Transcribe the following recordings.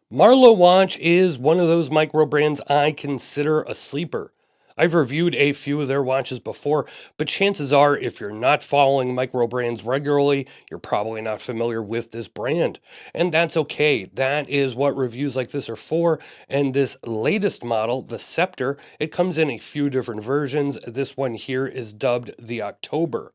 Marloe watch is one of those micro brands I consider a sleeper. I've reviewed a few of their watches before, but chances are if you're not following micro brands regularly, you're probably not familiar with this brand. And that's okay. That is what reviews like this are for. And this latest model, the Scepter, it comes in a few different versions. This one here is dubbed the October.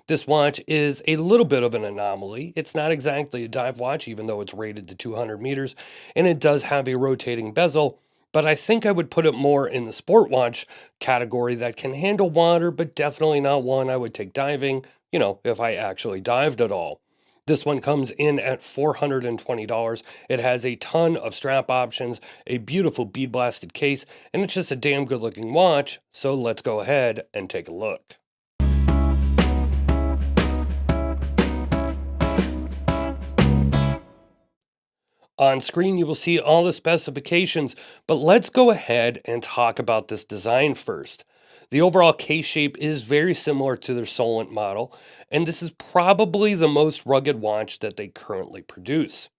This watch is a little bit of an anomaly. It's not exactly a dive watch, even though it's rated to 200 meters, and it does have a rotating bezel, but I think I would put it more in the sport watch category that can handle water, but definitely not one I would take diving, if I actually dived at all. This one comes in at $420. It has a ton of strap options, a beautiful bead blasted case, and it's just a damn good looking watch, so let's go ahead and take a look. On screen, you will see all the specifications, but let's go ahead and talk about this design first. The overall case shape is very similar to their Solent model, and this is probably the most rugged watch that they currently produce.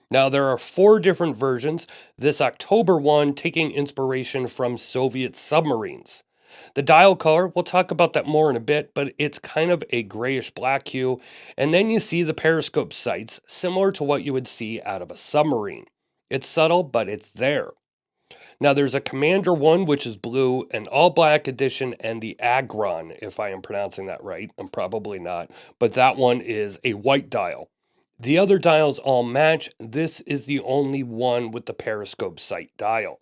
Now, there are four different versions, this October one taking inspiration from Soviet submarines. The dial color, we'll talk about that more in a bit, but it's kind of a grayish black hue. And then you see the periscope sights, similar to what you would see out of a submarine. It's subtle, but it's there. Now there's a Commander one, which is blue, an all black edition, and the Agron, if I am pronouncing that right. I'm probably not, but that one is a white dial. The other dials all match. This is the only one with the periscope sight dial.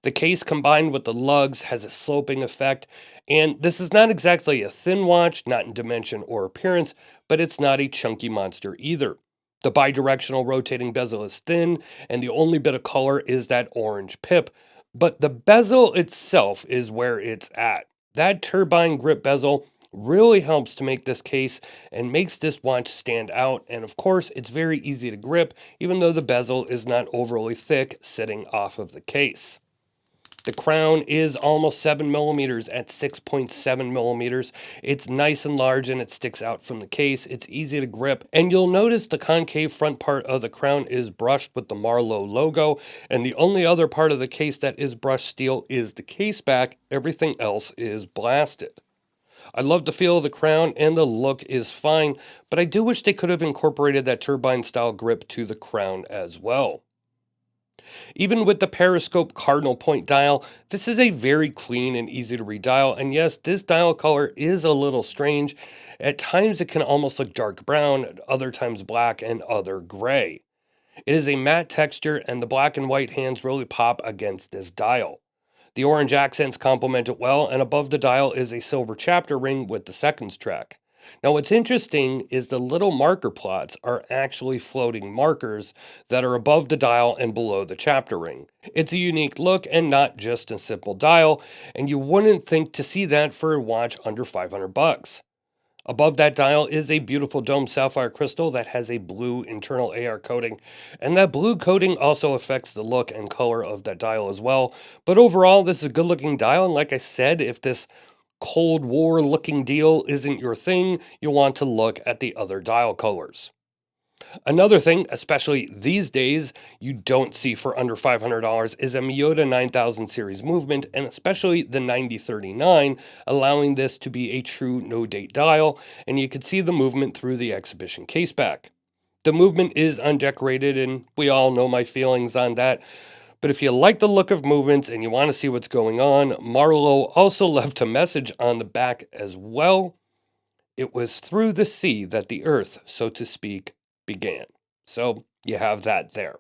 The case combined with the lugs has a sloping effect, and this is not exactly a thin watch, not in dimension or appearance, but it's not a chunky monster either. The bidirectional rotating bezel is thin, and the only bit of color is that orange pip, but the bezel itself is where it's at. That turbine grip bezel really helps to make this case and makes this watch stand out, and of course it's very easy to grip even though the bezel is not overly thick sitting off of the case. The crown is almost 7 millimeters at 6.7 millimeters. It's nice and large and it sticks out from the case. It's easy to grip. And you'll notice the concave front part of the crown is brushed with the Marloe logo. And the only other part of the case that is brushed steel is the caseback. Everything else is blasted. I love the feel of the crown and the look is fine, but I do wish they could have incorporated that turbine style grip to the crown as well. Even with the periscope cardinal point dial, this is a very clean and easy to read dial, and yes, this dial color is a little strange. At times it can almost look dark brown, at other times black, and other gray. It is a matte texture, and the black and white hands really pop against this dial. The orange accents complement it well, and above the dial is a silver chapter ring with the seconds track. Now, what's interesting is the little marker plots are actually floating markers that are above the dial and below the chapter ring. It's a unique look and not just a simple dial, and you wouldn't think to see that for a watch under 500 bucks. Above that dial is a beautiful domed sapphire crystal that has a blue internal AR coating, and that blue coating also affects the look and color of that dial as well. But overall, this is a good looking dial, and like I said, if this Cold War looking deal isn't your thing, you'll want to look at the other dial colors. Another thing, especially these days, you don't see for under $500 is a Miyota 9000 series movement, and especially the 9039, allowing this to be a true no-date dial, and you can see the movement through the exhibition caseback. The movement is undecorated, and we all know my feelings on that. But if you like the look of movements and you want to see what's going on, Marlowe also left a message on the back as well. It was through the sea that the earth, so to speak, began. So you have that there.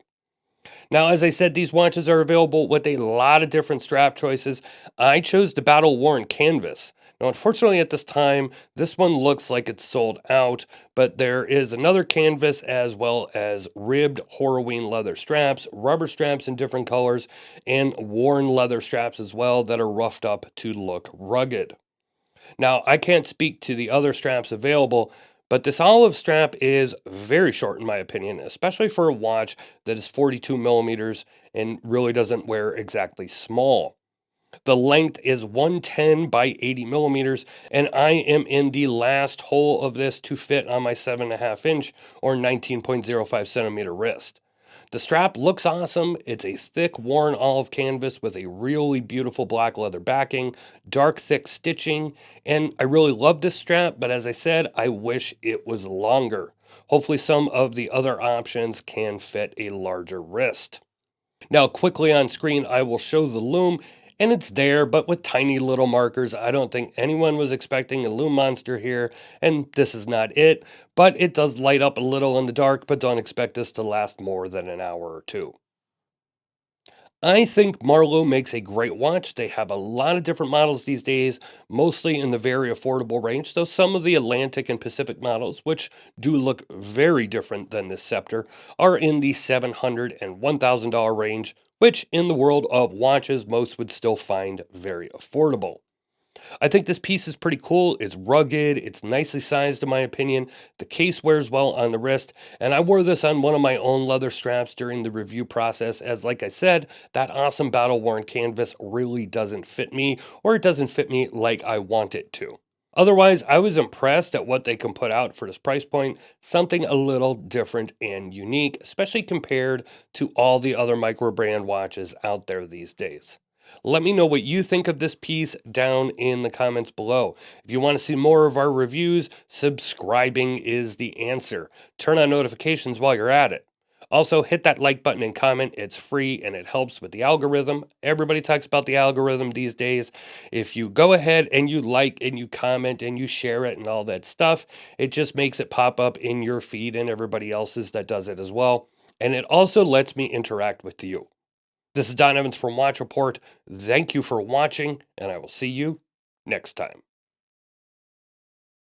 Now, as I said, these watches are available with a lot of different strap choices. I chose the Battle Worn Canvas. Now, unfortunately, at this time, this one looks like it's sold out, but there is another canvas as well as ribbed Horween leather straps, rubber straps in different colors, and worn leather straps as well that are roughed up to look rugged. Now, I can't speak to the other straps available, but this olive strap is very short in my opinion, especially for a watch that is 42 millimeters and really doesn't wear exactly small. The length is 110 by 80 millimeters, and I am in the last hole of this to fit on my 7.5 inch or 19.05 centimeter wrist. The strap looks awesome. It's a thick, worn olive canvas with a really beautiful black leather backing, dark, thick stitching, and I really love this strap, but as I said, I wish it was longer. Hopefully, some of the other options can fit a larger wrist. Now, quickly on screen, I will show the Lume, and it's there, but with tiny little markers. I don't think anyone was expecting a Lume monster here, and this is not it, but it does light up a little in the dark, but don't expect this to last more than an hour or two. I think Marloe makes a great watch. They have a lot of different models these days, mostly in the very affordable range, though some of the Atlantic and Pacific models, which do look very different than this Scepter, are in the $700 and $1,000 range, which in the world of watches, most would still find very affordable. I think this piece is pretty cool. It's rugged, it's nicely sized in my opinion. The case wears well on the wrist, and I wore this on one of my own leather straps during the review process as like I said, that awesome battle worn canvas really doesn't fit me, or it doesn't fit me like I want it to. Otherwise, I was impressed at what they can put out for this price point, something a little different and unique, especially compared to all the other micro brand watches out there these days. Let me know what you think of this piece down in the comments below. If you want to see more of our reviews, subscribing is the answer. Turn on notifications while you're at it. Also, hit that like button and comment. It's free and it helps with the algorithm. Everybody talks about the algorithm these days. If you go ahead and you like and you comment and you share it and all that stuff, it just makes it pop up in your feed and everybody else's that does it as well. And it also lets me interact with you. This is Don Evans from Watch Report. Thank you for watching, and I will see you next time.